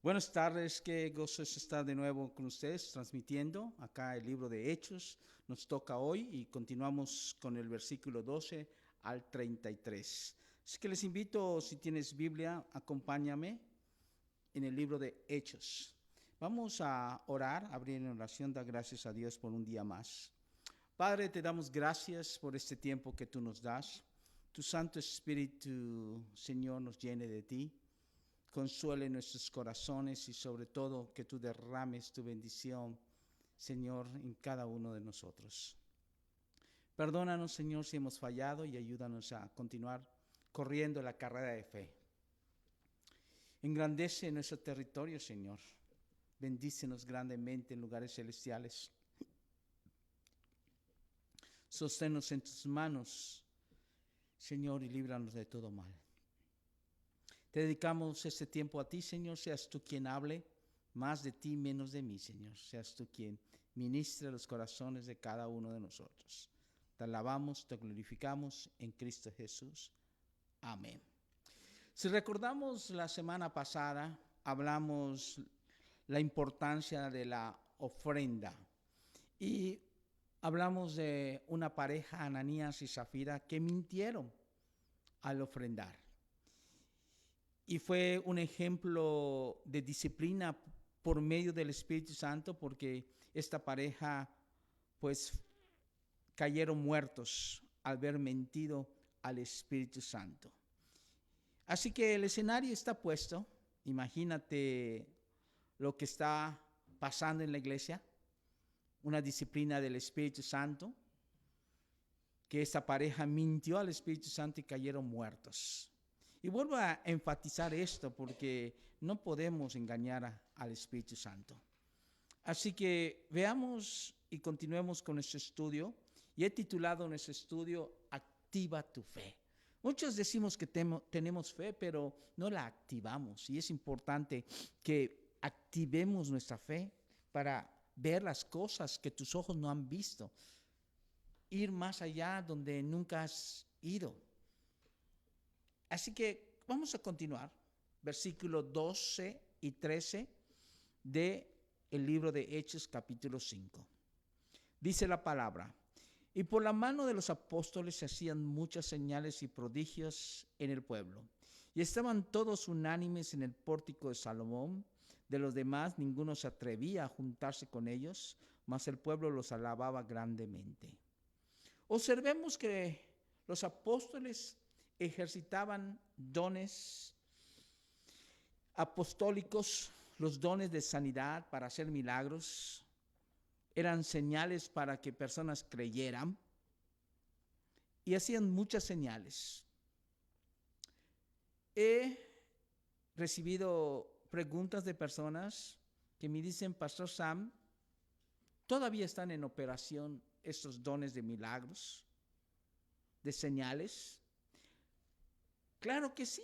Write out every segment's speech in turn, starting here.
Buenas tardes, qué gozo es estar de nuevo con ustedes transmitiendo acá el libro de Hechos. Nos toca hoy y continuamos con el versículo 12 al 33. Así que les invito, si tienes Biblia, acompáñame en el libro de Hechos. Vamos a orar, abrir en oración, dar gracias a Dios por un día más. Padre, te damos gracias por este tiempo que tú nos das. Tu Santo Espíritu, Señor, nos llene de ti. Consuele nuestros corazones y sobre todo que tú derrames tu bendición, Señor, en cada uno de nosotros. Perdónanos, Señor, si hemos fallado y ayúdanos a continuar corriendo la carrera de fe. Engrandece nuestro territorio, Señor. Bendícenos grandemente en lugares celestiales. Sosténnos en tus manos, Señor, y líbranos de todo mal. Te dedicamos este tiempo a ti, Señor. Seas tú quien hable, más de ti, menos de mí, Señor. Seas tú quien ministre los corazones de cada uno de nosotros. Te alabamos, te glorificamos en Cristo Jesús. Amén. Si recordamos la semana pasada, hablamos la importancia de la ofrenda y hablamos de una pareja, Ananías y Zafira, que mintieron al ofrendar. Y fue un ejemplo de disciplina por medio del Espíritu Santo, porque esta pareja pues cayeron muertos al haber mentido al Espíritu Santo. Así que el escenario está puesto. Imagínate lo que está pasando en la iglesia, una disciplina del Espíritu Santo, que esta pareja mintió al Espíritu Santo y cayeron muertos. Y vuelvo a enfatizar esto porque no podemos engañar al Espíritu Santo. Así que veamos y continuemos con nuestro estudio. Y he titulado nuestro estudio Activa tu fe. Muchos decimos que tenemos fe, pero no la activamos. Y es importante que activemos nuestra fe para ver las cosas que tus ojos no han visto. Ir más allá donde nunca has ido. Así que vamos a continuar, versículos 12 y 13 del libro de Hechos capítulo 5. Dice la palabra: y por la mano de los apóstoles se hacían muchas señales y prodigios en el pueblo. Y estaban todos unánimes en el pórtico de Salomón. De los demás ninguno se atrevía a juntarse con ellos, mas el pueblo los alababa grandemente. Observemos que los apóstoles ejercitaban dones apostólicos, los dones de sanidad para hacer milagros, eran señales para que personas creyeran y hacían muchas señales. He recibido preguntas de personas que me dicen: Pastor Sam, ¿todavía están en operación estos dones de milagros, de señales? Claro que sí.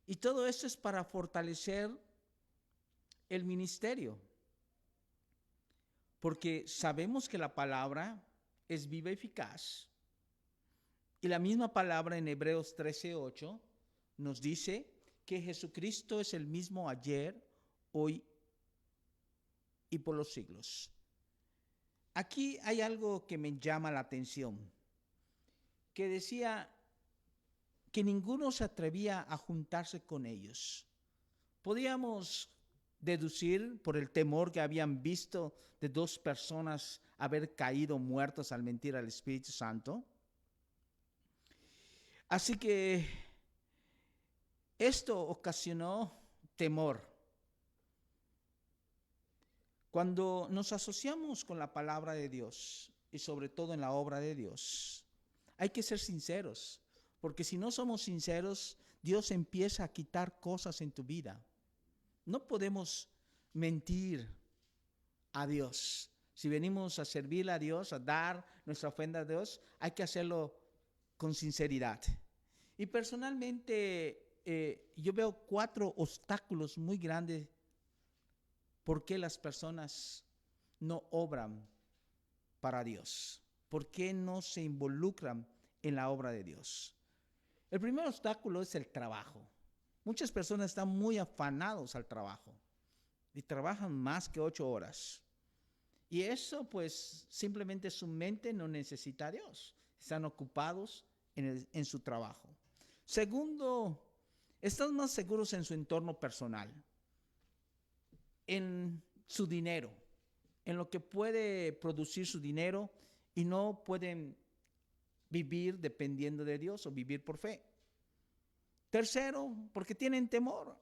Y todo esto es para fortalecer el ministerio. Porque sabemos que la palabra es viva y eficaz. Y la misma palabra en Hebreos 13:8 nos dice que Jesucristo es el mismo ayer, hoy y por los siglos. Aquí hay algo que me llama la atención, que decía que ninguno se atrevía a juntarse con ellos. Podíamos deducir por el temor que habían visto de dos personas haber caído muertos al mentir al Espíritu Santo. Así que esto ocasionó temor. Cuando nos asociamos con la palabra de Dios y sobre todo en la obra de Dios, hay que ser sinceros, porque si no somos sinceros, Dios empieza a quitar cosas en tu vida. No podemos mentir a Dios. Si venimos a servirle a Dios, a dar nuestra ofrenda a Dios, hay que hacerlo con sinceridad. Y personalmente yo veo 4 obstáculos muy grandes por qué las personas no obran para Dios, por qué no se involucran en la obra de Dios. El primer obstáculo es el trabajo. Muchas personas están muy afanados al trabajo y trabajan más que 8 horas. Y eso pues simplemente su mente no necesita a Dios. Están ocupados en su trabajo. Segundo, están más seguros en su entorno personal, en su dinero, en lo que puede producir su dinero y no pueden vivir dependiendo de Dios o vivir por fe. Tercero, porque tienen temor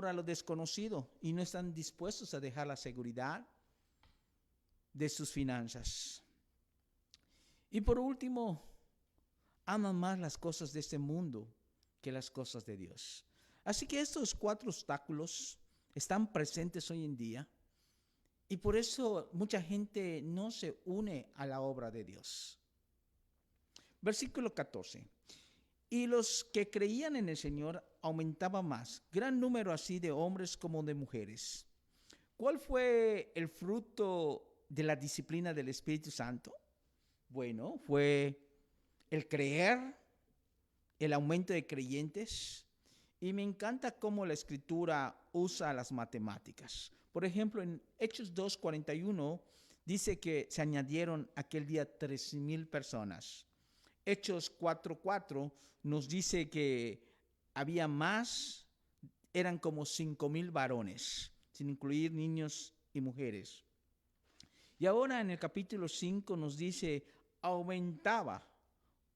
a lo desconocido y no están dispuestos a dejar la seguridad de sus finanzas. Y por último, aman más las cosas de este mundo que las cosas de Dios. Así que estos 4 obstáculos están presentes hoy en día y por eso mucha gente no se une a la obra de Dios. Versículo 14. Y los que creían en el Señor aumentaba más, gran número así de hombres como de mujeres. ¿Cuál fue el fruto de la disciplina del Espíritu Santo? Bueno, fue el creer, el aumento de creyentes, y me encanta cómo la Escritura usa las matemáticas. Por ejemplo, en Hechos 2:41 dice que se añadieron aquel día 3,000 personas. Hechos 4:4 nos dice que había más, eran como 5,000 varones, sin incluir niños y mujeres. Y ahora en el capítulo 5 nos dice, aumentaba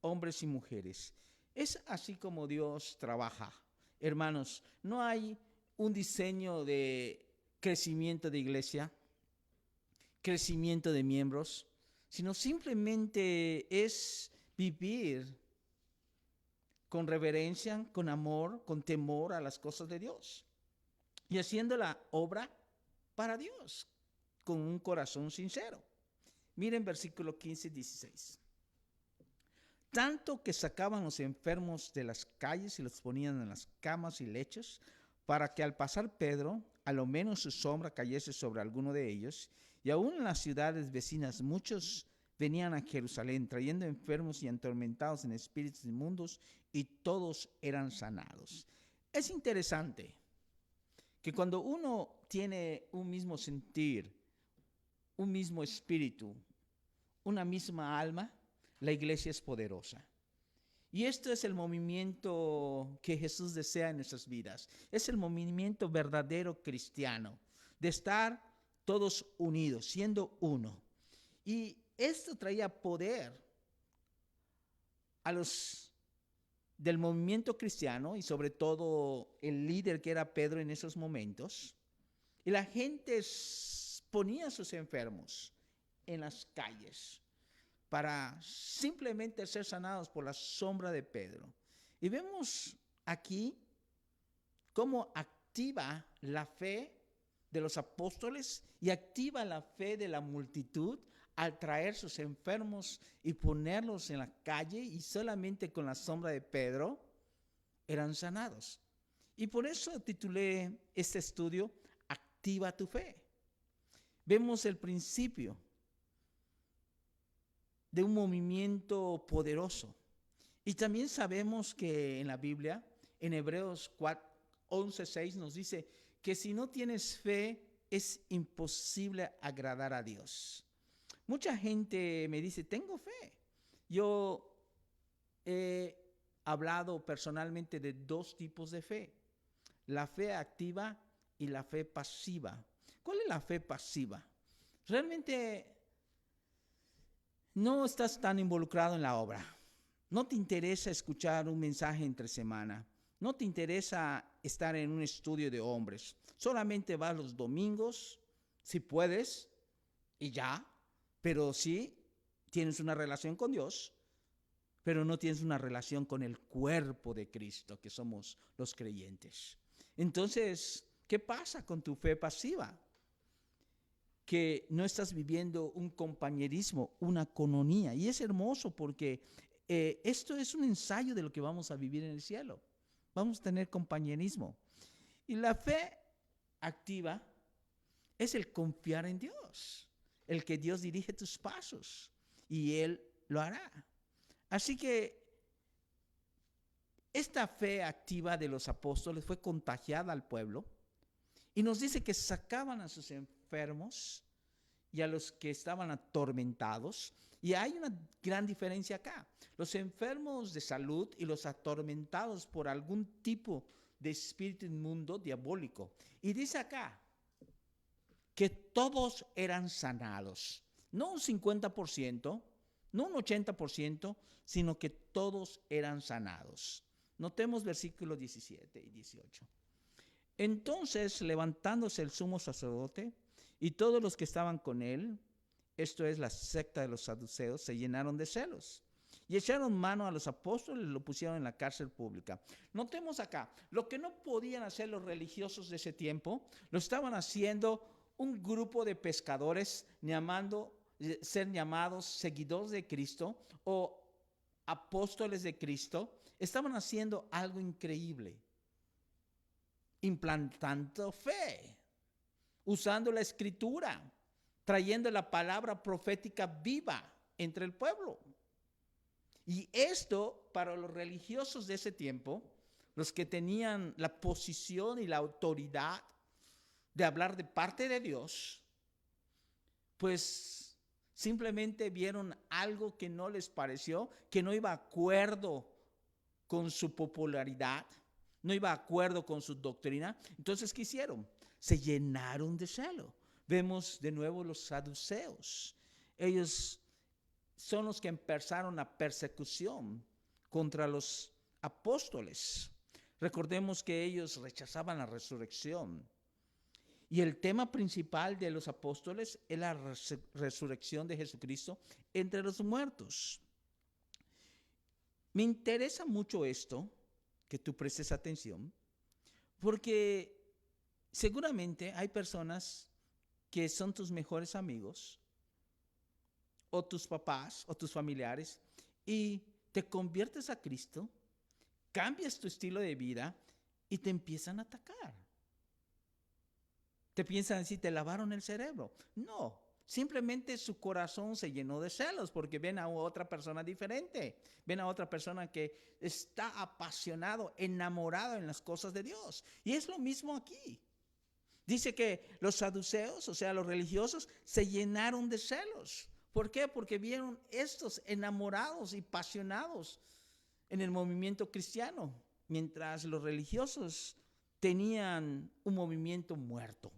hombres y mujeres. Es así como Dios trabaja. Hermanos, no hay un diseño de crecimiento de iglesia, crecimiento de miembros, sino simplemente es vivir con reverencia, con amor, con temor a las cosas de Dios y haciendo la obra para Dios con un corazón sincero. Miren versículo 15 y 16. Tanto que sacaban los enfermos de las calles y los ponían en las camas y lechos, para que al pasar Pedro, a lo menos su sombra cayese sobre alguno de ellos. Y aún en las ciudades vecinas muchos venían a Jerusalén trayendo enfermos y atormentados en espíritus inmundos, y todos eran sanados. Es interesante que cuando uno tiene un mismo sentir, un mismo espíritu, una misma alma, la iglesia es poderosa. Y esto es el movimiento que Jesús desea en nuestras vidas. Es el movimiento verdadero cristiano, de estar todos unidos, siendo uno. Y esto traía poder a los del movimiento cristiano y sobre todo el líder que era Pedro en esos momentos. Y la gente ponía a sus enfermos en las calles para simplemente ser sanados por la sombra de Pedro. Y vemos aquí cómo activa la fe de los apóstoles y activa la fe de la multitud al traer sus enfermos y ponerlos en la calle, y solamente con la sombra de Pedro eran sanados. Y por eso titulé este estudio Activa tu fe. Vemos el principio de un movimiento poderoso. Y también sabemos que en la Biblia, en Hebreos 11:6 nos dice que si no tienes fe es imposible agradar a Dios. Mucha gente me dice, tengo fe. Yo he hablado personalmente de 2 tipos de fe: la fe activa y la fe pasiva. ¿Cuál es la fe pasiva? Realmente no estás tan involucrado en la obra. No te interesa escuchar un mensaje entre semana. No te interesa estar en un estudio de hombres. Solamente vas los domingos, si puedes, y ya. Pero sí tienes una relación con Dios, pero no tienes una relación con el cuerpo de Cristo, que somos los creyentes. Entonces, ¿qué pasa con tu fe pasiva? Que no estás viviendo un compañerismo, una coinonía. Y es hermoso porque esto es un ensayo de lo que vamos a vivir en el cielo. Vamos a tener compañerismo. Y la fe activa es el confiar en Dios, el que Dios dirige tus pasos y Él lo hará. Así que Esta fe activa de los apóstoles fue contagiada al pueblo y nos dice que sacaban a sus enfermos y a los que estaban atormentados. Y hay una gran diferencia acá. Los enfermos de salud y los atormentados por algún tipo de espíritu inmundo diabólico. Y dice acá que todos eran sanados. No un 50%, no un 80%, sino que todos eran sanados. Notemos versículos 17 y 18. Entonces, levantándose el sumo sacerdote y todos los que estaban con él, esto es la secta de los saduceos, se llenaron de celos y echaron mano a los apóstoles y lo pusieron en la cárcel pública. Notemos acá, lo que no podían hacer los religiosos de ese tiempo, lo estaban haciendo un grupo de pescadores ser llamados seguidores de Cristo o apóstoles de Cristo. Estaban haciendo algo increíble, implantando fe, usando la escritura, trayendo la palabra profética viva entre el pueblo. Y esto, para los religiosos de ese tiempo, los que tenían la posición y la autoridad de hablar de parte de Dios, pues simplemente vieron algo que no les pareció, que no iba de acuerdo con su popularidad, no iba de acuerdo con su doctrina. Entonces, ¿qué hicieron? Se llenaron de celo. Vemos de nuevo los saduceos. Ellos son los que empezaron la persecución contra los apóstoles. Recordemos que ellos rechazaban la resurrección. Y el tema principal de los apóstoles es la resurrección de Jesucristo entre los muertos. Me interesa mucho esto, que tú prestes atención, porque seguramente hay personas que son tus mejores amigos, o tus papás, o tus familiares, y te conviertes a Cristo, cambias tu estilo de vida y te empiezan a atacar. Te piensan decir, te lavaron el cerebro. No, simplemente su corazón se llenó de celos porque ven a otra persona diferente. Ven a otra persona que está apasionado, enamorado en las cosas de Dios. Y es lo mismo aquí. Dice que los saduceos, o sea, los religiosos, se llenaron de celos. ¿Por qué? Porque vieron estos enamorados y apasionados en el movimiento cristiano, mientras los religiosos tenían un movimiento muerto.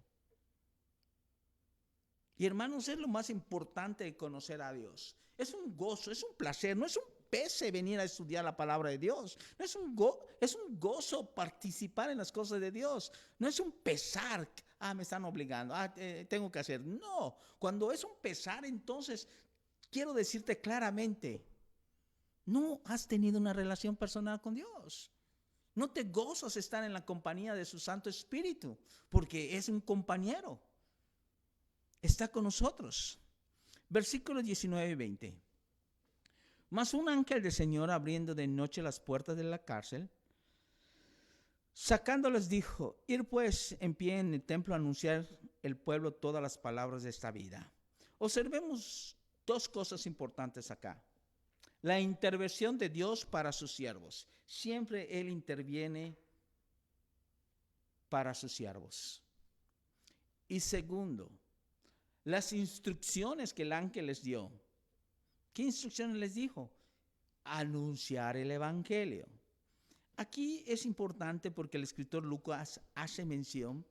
Y hermanos, es lo más importante de conocer a Dios. Es un gozo, es un placer, no es un pese venir a estudiar la palabra de Dios. No es un gozo participar en las cosas de Dios. No es un pesar, me están obligando, tengo que hacer. No, cuando es un pesar, entonces quiero decirte claramente, no has tenido una relación personal con Dios. No te gozas estar en la compañía de su Santo Espíritu, porque es un compañero. Está con nosotros. Versículos 19 y 20. Mas un ángel del Señor, abriendo de noche las puertas de la cárcel, sacándoles dijo, ir pues en pie en el templo a anunciar el pueblo todas las palabras de esta vida. Observemos dos cosas importantes acá. La intervención de Dios para sus siervos. Siempre Él interviene para sus siervos. Y segundo, las instrucciones que el ángel les dio. ¿Qué instrucciones les dijo? Anunciar el evangelio. Aquí es importante porque el escritor Lucas hace mención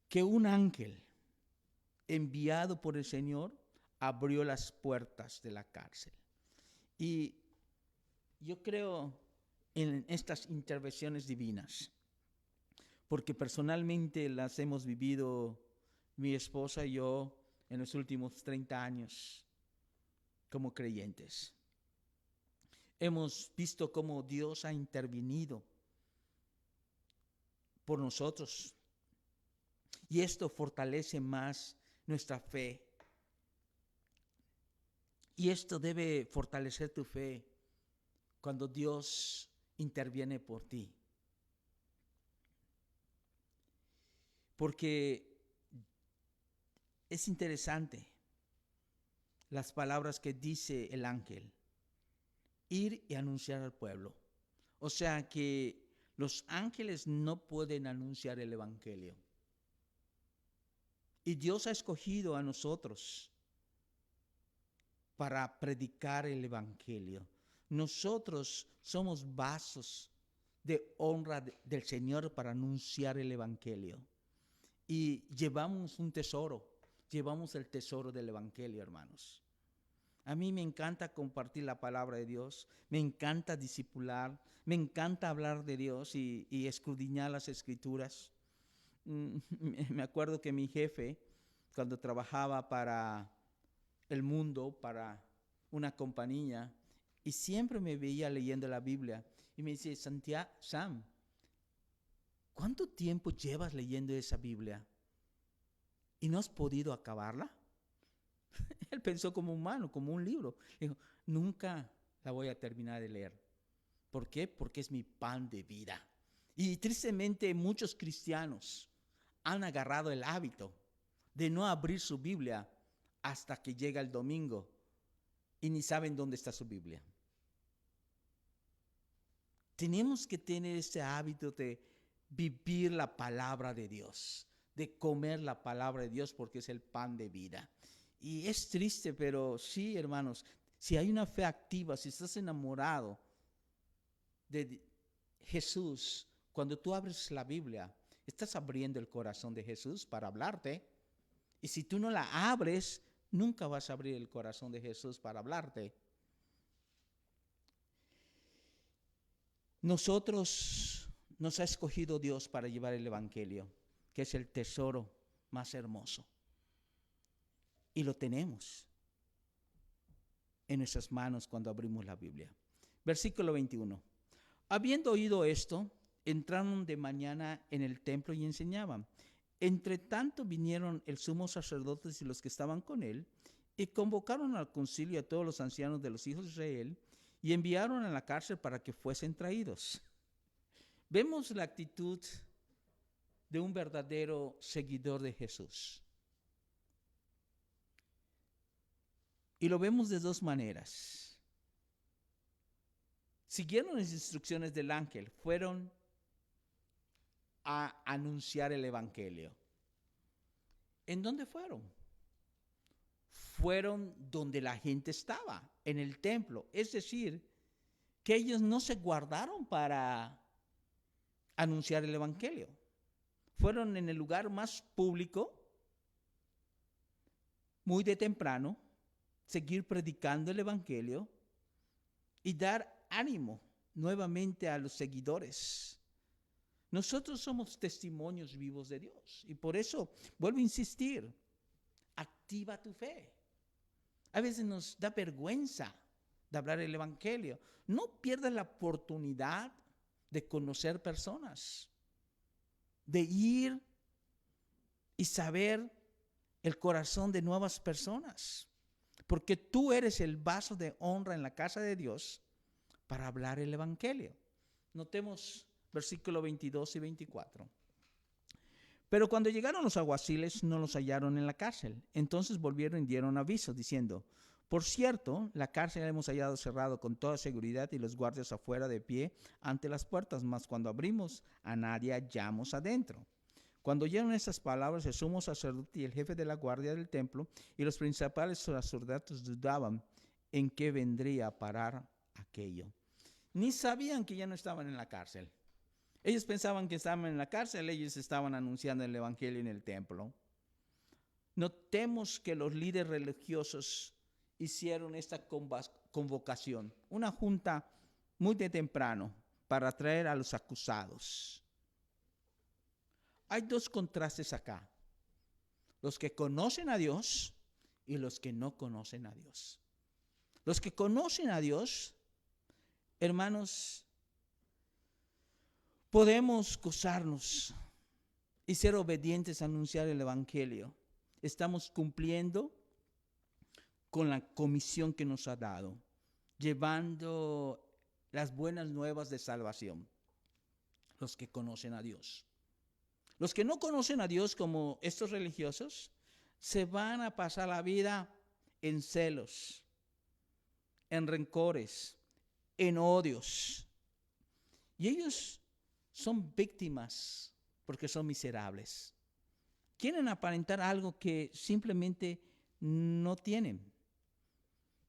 que un ángel enviado por el Señor abrió las puertas de la cárcel. Y yo creo en estas intervenciones divinas, porque personalmente las hemos vivido mi esposa y yo en los últimos 30 años como creyentes. Hemos visto cómo Dios ha intervenido por nosotros y esto fortalece más nuestra fe. Y esto debe fortalecer tu fe cuando Dios interviene por ti. Porque es interesante las palabras que dice el ángel. Ir y anunciar al pueblo. O sea que los ángeles no pueden anunciar el evangelio. Y Dios ha escogido a nosotros para predicar el evangelio. Nosotros somos vasos de honra del Señor para anunciar el evangelio. Y llevamos un tesoro, llevamos el tesoro del evangelio, hermanos. A mí me encanta compartir la palabra de Dios, me encanta discipular, me encanta hablar de Dios y escudriñar las escrituras. Me acuerdo que mi jefe, cuando trabajaba para el mundo, para una compañía, y siempre me veía leyendo la Biblia, y me dice, Sam, ¿cuánto tiempo llevas leyendo esa Biblia? ¿Y no has podido acabarla? Él pensó como humano, como un libro. Le dijo, nunca la voy a terminar de leer. ¿Por qué? Porque es mi pan de vida. Y tristemente muchos cristianos han agarrado el hábito de no abrir su Biblia hasta que llega el domingo y ni saben dónde está su Biblia. Tenemos que tener ese hábito de vivir la palabra de Dios, de comer la palabra de Dios porque es el pan de vida. Y es triste, pero sí, hermanos, si hay una fe activa, si estás enamorado de Jesús, cuando tú abres la Biblia, estás abriendo el corazón de Jesús para hablarte. Y si tú no la abres, nunca vas a abrir el corazón de Jesús para hablarte. Nosotros nos ha escogido Dios para llevar el evangelio, que es el tesoro más hermoso. Y lo tenemos en nuestras manos cuando abrimos la Biblia. Versículo 21. Habiendo oído esto, entraron de mañana en el templo y enseñaban. Entre tanto vinieron el sumo sacerdote y los que estaban con él, y convocaron al concilio a todos los ancianos de los hijos de Israel, y enviaron a la cárcel para que fuesen traídos. Vemos la actitud de un verdadero seguidor de Jesús. Y lo vemos de dos maneras. Siguieron las instrucciones del ángel, fueron a anunciar el evangelio. ¿En dónde fueron? Fueron donde la gente estaba, en el templo. Es decir, que ellos no se guardaron para anunciar el evangelio. Fueron en el lugar más público, muy de temprano, seguir predicando el evangelio y dar ánimo nuevamente a los seguidores. Nosotros somos testimonios vivos de Dios y por eso vuelvo a insistir, activa tu fe. A veces nos da vergüenza de hablar el evangelio. No pierdas la oportunidad de conocer personas, de ir y saber el corazón de nuevas personas, porque tú eres el vaso de honra en la casa de Dios para hablar el evangelio. Notemos versículos 22 y 24. Pero cuando llegaron los alguaciles no los hallaron en la cárcel. Entonces volvieron y dieron aviso diciendo, por cierto, la cárcel la hemos hallado cerrado con toda seguridad y los guardias afuera de pie ante las puertas, mas cuando abrimos a nadie hallamos adentro. Cuando oyeron estas palabras, el sumo sacerdote y el jefe de la guardia del templo y los principales sacerdotes dudaban en qué vendría a parar aquello. Ni sabían que ya no estaban en la cárcel. Ellos pensaban que estaban en la cárcel, ellos estaban anunciando el evangelio en el templo. Notemos que los líderes religiosos hicieron esta convocación, una junta muy de temprano para traer a los acusados. Hay dos contrastes acá, los que conocen a Dios y los que no conocen a Dios. Los que conocen a Dios, hermanos, podemos gozarnos y ser obedientes a anunciar el evangelio. Estamos cumpliendo con la comisión que nos ha dado, llevando las buenas nuevas de salvación. Los que conocen a Dios. Los que no conocen a Dios, como estos religiosos, se van a pasar la vida en celos, en rencores, en odios. Y ellos son víctimas porque son miserables. Quieren aparentar algo que simplemente no tienen.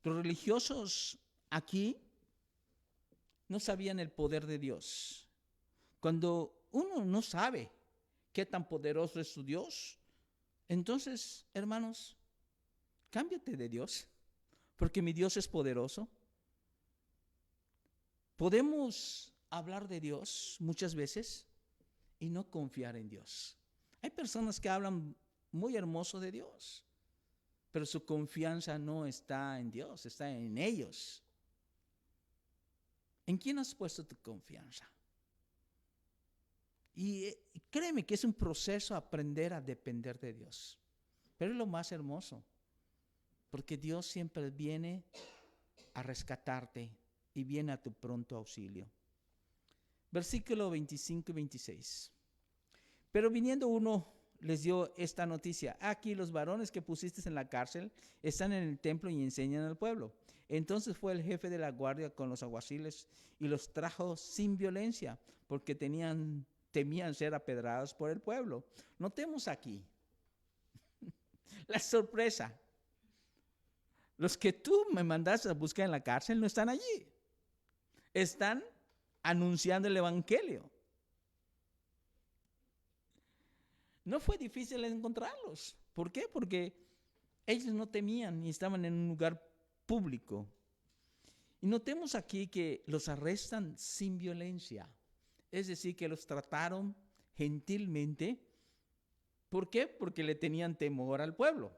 Los religiosos aquí no sabían el poder de Dios. Cuando uno no sabe qué tan poderoso es su Dios, entonces, hermanos, cámbiate de Dios, porque mi Dios es poderoso. Podemos hablar de Dios muchas veces y no confiar en Dios. Hay personas que hablan muy hermoso de Dios, pero su confianza no está en Dios, está en ellos. ¿En quién has puesto tu confianza? Y créeme que es un proceso aprender a depender de Dios. Pero es lo más hermoso, porque Dios siempre viene a rescatarte y viene a tu pronto auxilio. Versículo 25 y 26. Pero viniendo uno les dio esta noticia: aquí los varones que pusiste en la cárcel están en el templo y enseñan al pueblo. Entonces fue el jefe de la guardia con los alguaciles y los trajo sin violencia, porque temían ser apedrados por el pueblo. Notemos aquí la sorpresa. Los que tú me mandaste a buscar en la cárcel no están allí. Están anunciando el evangelio. No fue difícil encontrarlos. ¿Por qué? Porque ellos no temían y estaban en un lugar público. Y notemos aquí que los arrestan sin violencia. Es decir, que los trataron gentilmente. ¿Por qué? Porque le tenían temor al pueblo.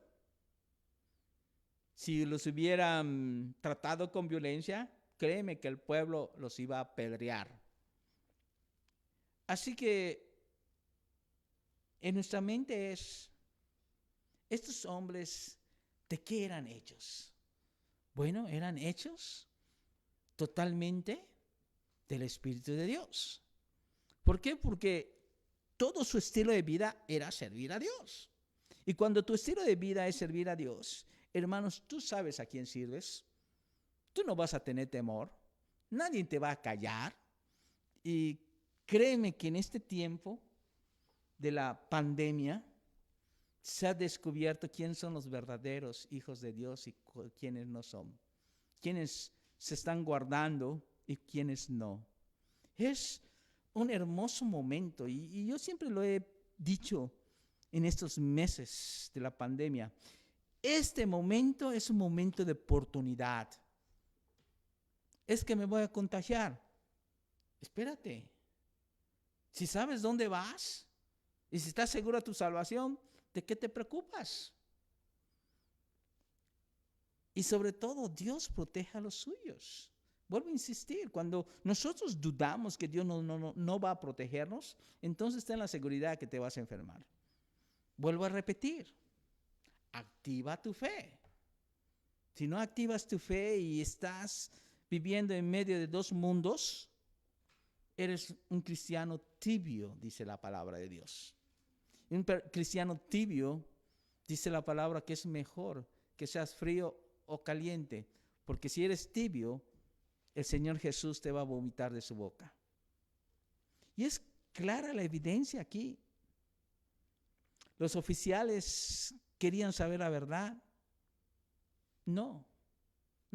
Si los hubieran tratado con violencia, créeme que el pueblo los iba a apedrear. Así que en nuestra mente es, estos hombres, ¿de qué eran hechos? Bueno, eran hechos totalmente del Espíritu de Dios. ¿Por qué? Porque todo su estilo de vida era servir a Dios. Y cuando tu estilo de vida es servir a Dios, hermanos, tú sabes a quién sirves. Tú no vas a tener temor. Nadie te va a callar. Y créeme que en este tiempo de la pandemia se ha descubierto quiénes son los verdaderos hijos de Dios y quiénes no son. Quiénes se están guardando y quiénes no. Es un hermoso momento y yo siempre lo he dicho en estos meses de la pandemia. Este momento es un momento de oportunidad. Es que me voy a contagiar. Espérate. Si sabes dónde vas y si estás seguro de tu salvación, ¿de qué te preocupas? Y sobre todo, Dios protege a los suyos. Vuelvo a insistir, cuando nosotros dudamos que Dios no va a protegernos, entonces ten la seguridad que te vas a enfermar. Vuelvo a repetir, activa tu fe. Si no activas tu fe y estás viviendo en medio de dos mundos, eres un cristiano tibio, dice la palabra de Dios. Un cristiano tibio, dice la palabra, que es mejor que seas frío o caliente, porque si eres tibio, el Señor Jesús te va a vomitar de su boca. Y es clara la evidencia aquí. Los oficiales querían saber la verdad. No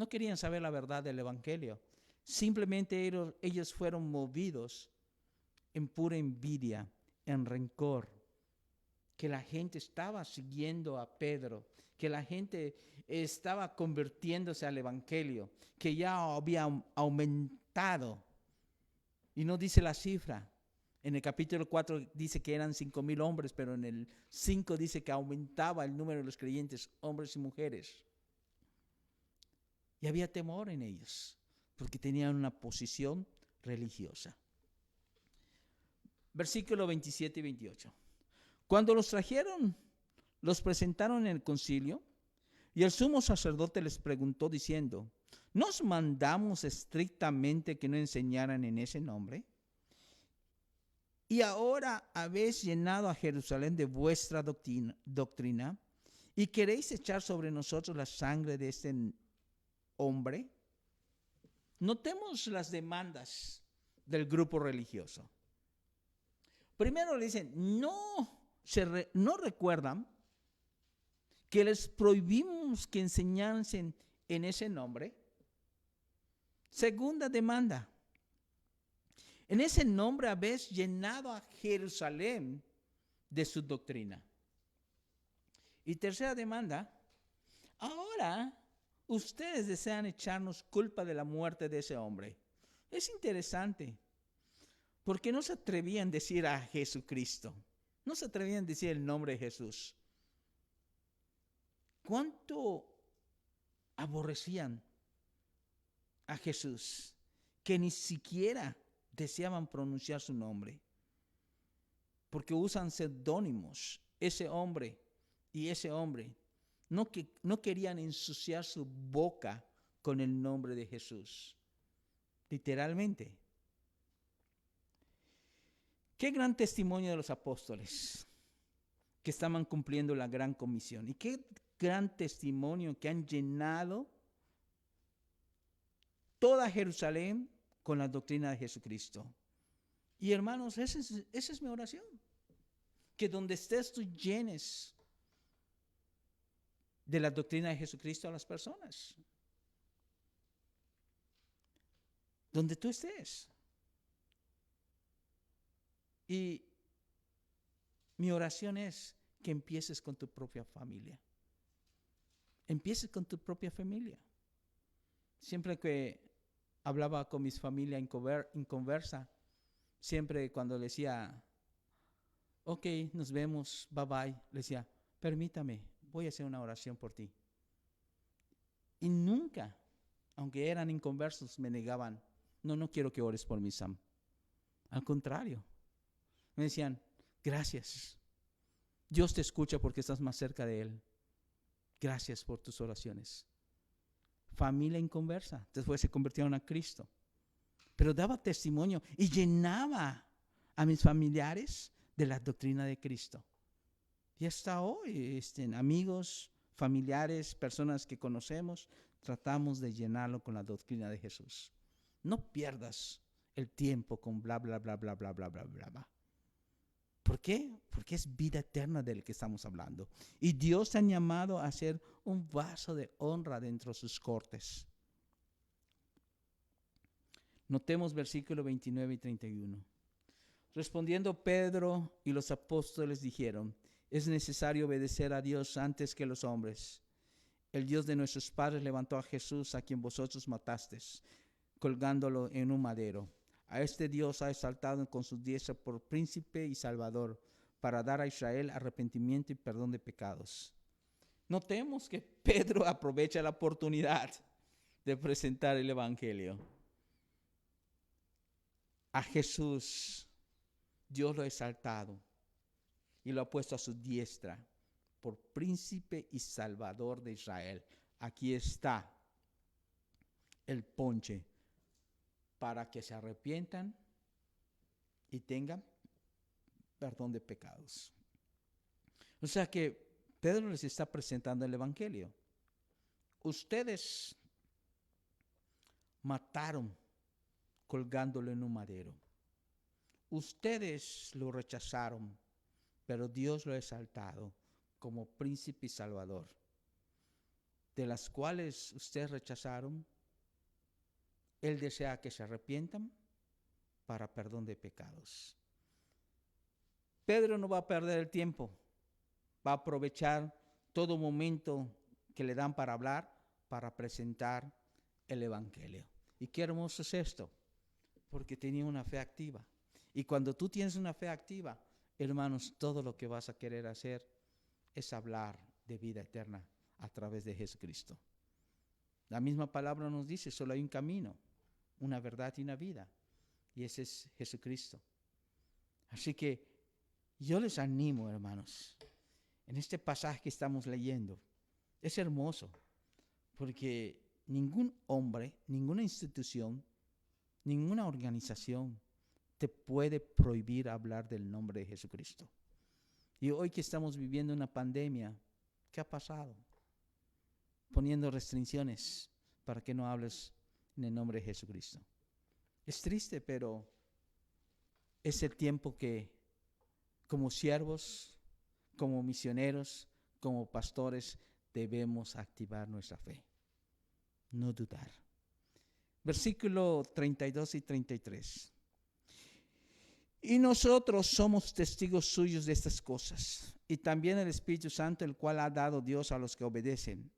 querían saber la verdad del evangelio. Simplemente ellos fueron movidos en pura envidia, en rencor, que la gente estaba siguiendo a Pedro, que la gente estaba convirtiéndose al evangelio, que ya había aumentado. Y no dice la cifra. En el capítulo 4 dice que eran 5,000 hombres, pero en el 5 dice que aumentaba el número de los creyentes, hombres y mujeres. Y había temor en ellos, porque tenían una posición religiosa. Versículo 27 y 28. Cuando los trajeron, los presentaron en el concilio, y el sumo sacerdote les preguntó diciendo: ¿nos mandamos estrictamente que no enseñaran en ese nombre? Y ahora habéis llenado a Jerusalén de vuestra doctrina, y queréis echar sobre nosotros la sangre de este hombre. Notemos las demandas del grupo religioso. Primero le dicen, no recuerdan que les prohibimos que enseñasen en ese nombre. Segunda demanda, en ese nombre habéis llenado a Jerusalén de su doctrina. Y tercera demanda, ahora ustedes desean echarnos culpa de la muerte de ese hombre. Es interesante, porque no se atrevían a decir a Jesucristo, no se atrevían a decir el nombre de Jesús. ¿Cuánto aborrecían a Jesús que ni siquiera deseaban pronunciar su nombre? Porque usan seudónimos, ese hombre y ese hombre. No querían ensuciar su boca con el nombre de Jesús. Literalmente. Qué gran testimonio de los apóstoles que estaban cumpliendo la gran comisión. Y qué gran testimonio que han llenado toda Jerusalén con la doctrina de Jesucristo. Y hermanos, esa es mi oración. Que donde estés tú llenes de la doctrina de Jesucristo a las personas. Donde tú estés. Y mi oración es que empieces con tu propia familia. Empieces con tu propia familia. Siempre que hablaba con mis familias en conversa, siempre cuando le decía, ok, nos vemos, bye bye, le decía, permítame, voy a hacer una oración por ti. Y nunca, aunque eran inconversos, me negaban, no quiero que ores por mí, Sam. Al contrario, me decían, gracias. Dios te escucha porque estás más cerca de Él. Gracias por tus oraciones. Familia inconversa, después se convirtieron a Cristo. Pero daba testimonio y llenaba a mis familiares de la doctrina de Cristo. Y hasta hoy, amigos, familiares, personas que conocemos, tratamos de llenarlo con la doctrina de Jesús. No pierdas el tiempo con bla, bla, bla, bla, bla, bla, bla, bla, bla. ¿Por qué? Porque es vida eterna del que estamos hablando. Y Dios te ha llamado a ser un vaso de honra dentro de sus cortes. Notemos versículos 29 y 31. Respondiendo Pedro y los apóstoles dijeron, es necesario obedecer a Dios antes que los hombres. El Dios de nuestros padres levantó a Jesús, a quien vosotros matasteis, colgándolo en un madero. A este Dios ha exaltado con su diestra por príncipe y salvador, para dar a Israel arrepentimiento y perdón de pecados. Notemos que Pedro aprovecha la oportunidad de presentar el evangelio. A Jesús, Dios lo ha exaltado y lo ha puesto a su diestra por príncipe y salvador de Israel. Aquí está el ponche para que se arrepientan y tengan perdón de pecados. O sea que Pedro les está presentando el evangelio. Ustedes mataron colgándolo en un madero. Ustedes lo rechazaron, pero Dios lo ha exaltado como príncipe y salvador. De las cuales ustedes rechazaron, Él desea que se arrepientan para perdón de pecados. Pedro no va a perder el tiempo, va a aprovechar todo momento que le dan para hablar, para presentar el evangelio. Y qué hermoso es esto, porque tenía una fe activa. Y cuando tú tienes una fe activa, hermanos, todo lo que vas a querer hacer es hablar de vida eterna a través de Jesucristo. La misma palabra nos dice, solo hay un camino, una verdad y una vida, y ese es Jesucristo. Así que yo les animo, hermanos, en este pasaje que estamos leyendo, es hermoso, porque ningún hombre, ninguna institución, ninguna organización te puede prohibir hablar del nombre de Jesucristo. Y hoy que estamos viviendo una pandemia, ¿qué ha pasado? Poniendo restricciones para que no hables en el nombre de Jesucristo. Es triste, pero es el tiempo que como siervos, como misioneros, como pastores, debemos activar nuestra fe. No dudar. Versículo 32 y 33. Y nosotros somos testigos suyos de estas cosas, y también el Espíritu Santo, el cual ha dado Dios a los que obedecen.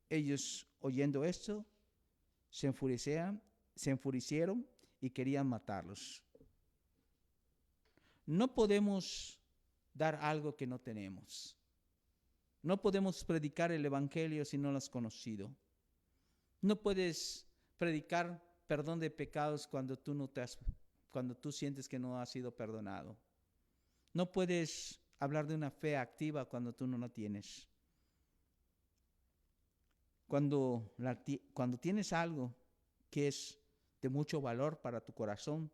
Ellos, oyendo esto, se enfurecieron y querían matarlos. No podemos dar algo que no tenemos. No podemos predicar el Evangelio si no lo has conocido. No puedes predicar perdón de pecados cuando tú sientes que no has sido perdonado. No puedes hablar de una fe activa cuando tú no la tienes. Cuando tienes algo que es de mucho valor para tu corazón,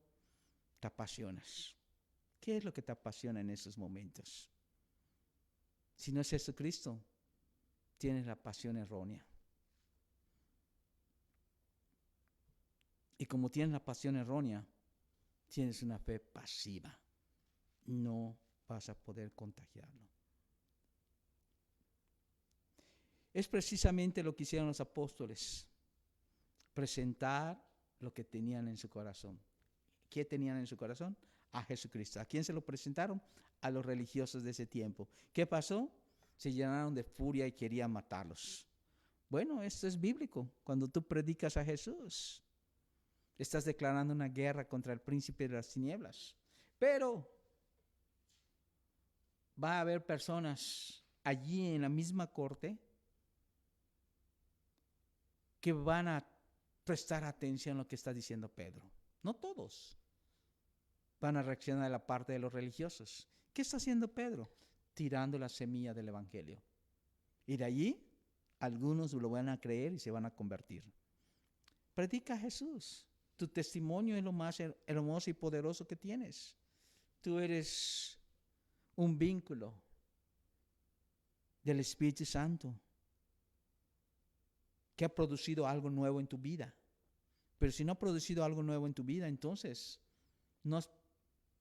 te apasionas. ¿Qué es lo que te apasiona en esos momentos? Si no es Jesucristo, tienes la pasión errónea. Y como tienes la pasión errónea, tienes una fe pasiva. No vas a poder contagiarlo. Es precisamente lo que hicieron los apóstoles. Presentar lo que tenían en su corazón. ¿Qué tenían en su corazón? A Jesucristo. ¿A quién se lo presentaron? A los religiosos de ese tiempo. ¿Qué pasó? Se llenaron de furia y querían matarlos. Bueno, esto es bíblico. Cuando tú predicas a Jesús, estás declarando una guerra contra el príncipe de las tinieblas. Pero va a haber personas allí en la misma corte que van a prestar atención a lo que está diciendo Pedro. No todos van a reaccionar a la parte de los religiosos. ¿Qué está haciendo Pedro? Tirando la semilla del Evangelio. Y de allí, algunos lo van a creer y se van a convertir. Predica a Jesús. Tu testimonio es lo más hermoso y poderoso que tienes. Tú eres un vínculo del Espíritu Santo que ha producido algo nuevo en tu vida. Pero si no ha producido algo nuevo en tu vida, entonces no has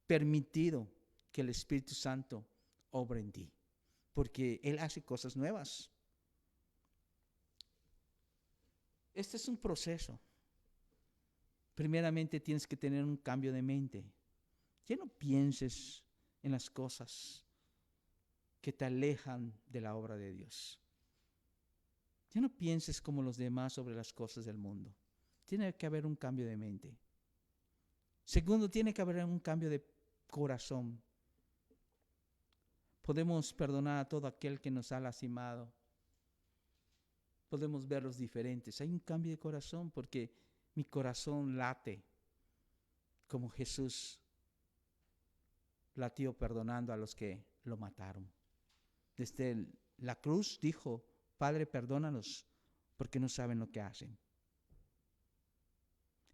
permitido que el Espíritu Santo obre en ti, porque Él hace cosas nuevas. Este es un proceso. Primeramente tienes que tener un cambio de mente. Ya no pienses en las cosas que te alejan de la obra de Dios. Ya no pienses como los demás sobre las cosas del mundo. Tiene que haber un cambio de mente. Segundo, tiene que haber un cambio de corazón. Podemos perdonar a todo aquel que nos ha lastimado. Podemos verlos diferentes. Hay un cambio de corazón porque mi corazón late como Jesús latió perdonando a los que lo mataron. Desde la cruz dijo, Padre, perdónalos porque no saben lo que hacen.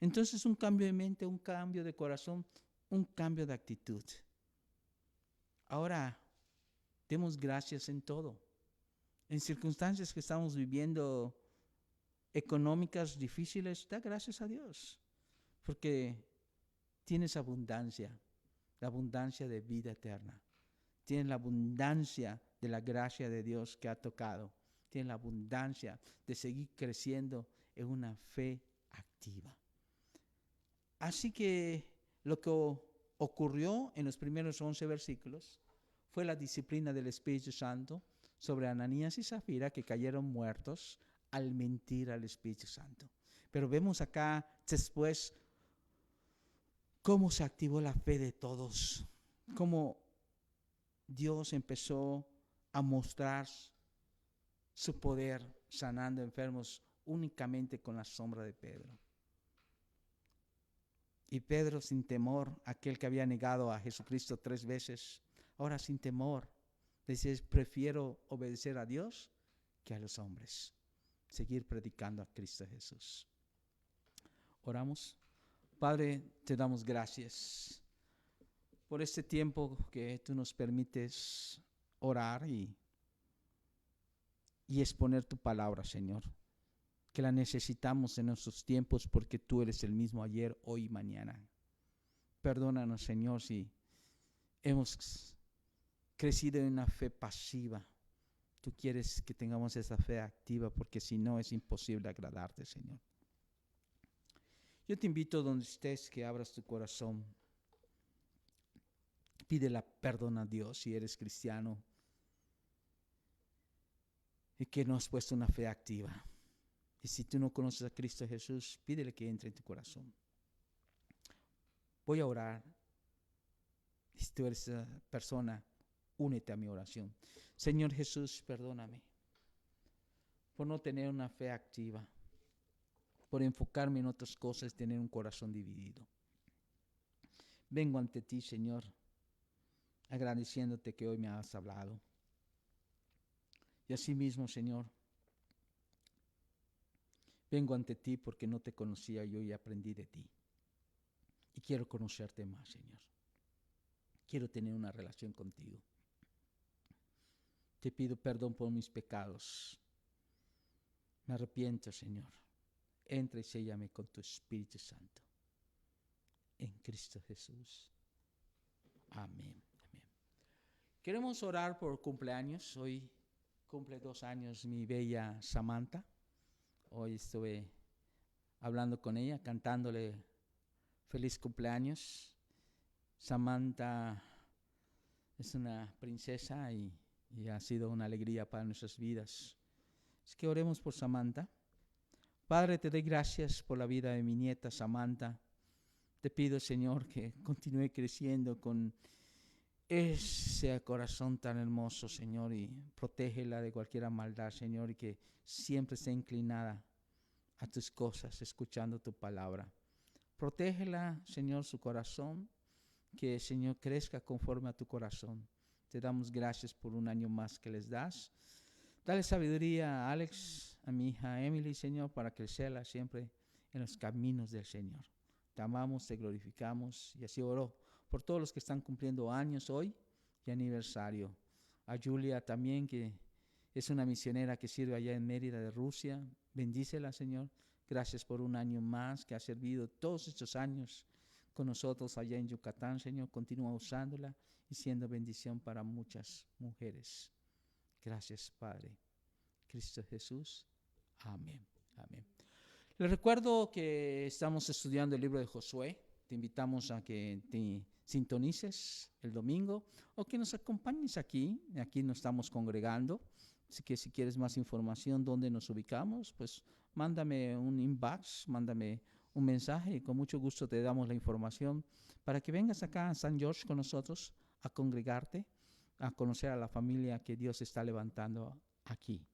Entonces un cambio de mente, un cambio de corazón, un cambio de actitud. Ahora, demos gracias en todo. En circunstancias que estamos viviendo económicas difíciles, da gracias a Dios, porque tienes abundancia, la abundancia de vida eterna. Tienes la abundancia de la gracia de Dios que ha tocado. Tienes la abundancia de seguir creciendo en una fe activa. Así que lo que ocurrió en los primeros 11 versículos fue la disciplina del Espíritu Santo sobre Ananías y Zafira, que cayeron muertos al mentir al Espíritu Santo. Pero vemos acá después cómo se activó la fe de todos, cómo Dios empezó a mostrar su poder sanando enfermos únicamente con la sombra de Pedro. Y Pedro, sin temor, aquel que había negado a Jesucristo 3 veces, ahora sin temor, dice, prefiero obedecer a Dios que a los hombres. Seguir predicando a Cristo Jesús. Oramos. Padre, te damos gracias por este tiempo que tú nos permites orar y exponer tu palabra, Señor. Que la necesitamos en nuestros tiempos porque tú eres el mismo ayer, hoy y mañana. Perdónanos, Señor, si hemos crecido en una fe pasiva. Tú quieres que tengamos esa fe activa, porque si no es imposible agradarte, Señor. Yo te invito donde estés que abras tu corazón. Pídele perdón a Dios si eres cristiano y que no has puesto una fe activa. Y si tú no conoces a Cristo Jesús, pídele que entre en tu corazón. Voy a orar. Si tú eres esa persona, únete a mi oración. Señor Jesús, perdóname por no tener una fe activa, por enfocarme en otras cosas, tener un corazón dividido. Vengo ante ti, Señor, agradeciéndote que hoy me has hablado. Y asimismo, Señor, vengo ante ti porque no te conocía yo y aprendí de ti. Y quiero conocerte más, Señor. Quiero tener una relación contigo. Te pido perdón por mis pecados. Me arrepiento, Señor. Entra y séllame con tu Espíritu Santo. En Cristo Jesús. Amén. Amén. Queremos orar por cumpleaños. Hoy cumple 2 años mi bella Samantha. Hoy estuve hablando con ella, cantándole feliz cumpleaños. Samantha es una princesa y ha sido una alegría para nuestras vidas. Es que oremos por Samantha. Padre, te doy gracias por la vida de mi nieta Samantha. Te pido, Señor, que continúe creciendo con ese corazón tan hermoso, Señor, y protégela de cualquier maldad, Señor, y que siempre esté inclinada a tus cosas, escuchando tu palabra. Protégela, Señor, su corazón, que, Señor, crezca conforme a tu corazón. Te damos gracias por un año más que les das. Dale sabiduría a Alex, a mi hija Emily, Señor, para crecerla siempre en los caminos del Señor. Te amamos, te glorificamos, y así oro por todos los que están cumpliendo años hoy y aniversario. A Julia también, que es una misionera que sirve allá en Mérida de Rusia. Bendícela, Señor. Gracias por un año más que ha servido todos estos años con nosotros allá en Yucatán, Señor. Continúa usándola y siendo bendición para muchas mujeres. Gracias, Padre. Cristo Jesús. Amén. Amén. Les recuerdo que estamos estudiando el libro de Josué. Te invitamos a que te sintonices el domingo o que nos acompañes aquí. Aquí nos estamos congregando. Así que si quieres más información dónde nos ubicamos, pues mándame un inbox, mándame un mensaje y con mucho gusto te damos la información para que vengas acá a San George con nosotros a congregarte, a conocer a la familia que Dios está levantando aquí.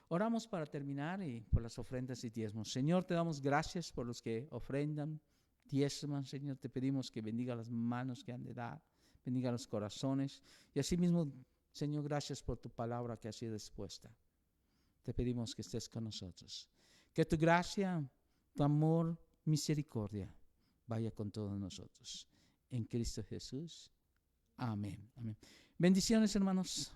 Oramos para terminar y por las ofrendas y diezmos. Señor, te damos gracias por los que ofrendan, diezman. Señor, te pedimos que bendiga las manos que han de dar, bendiga los corazones. Y asimismo, Señor, gracias por tu palabra que ha sido expuesta. Te pedimos que estés con nosotros. Que tu gracia, tu amor, misericordia vaya con todos nosotros. En Cristo Jesús. Amén. Amén. Bendiciones, hermanos.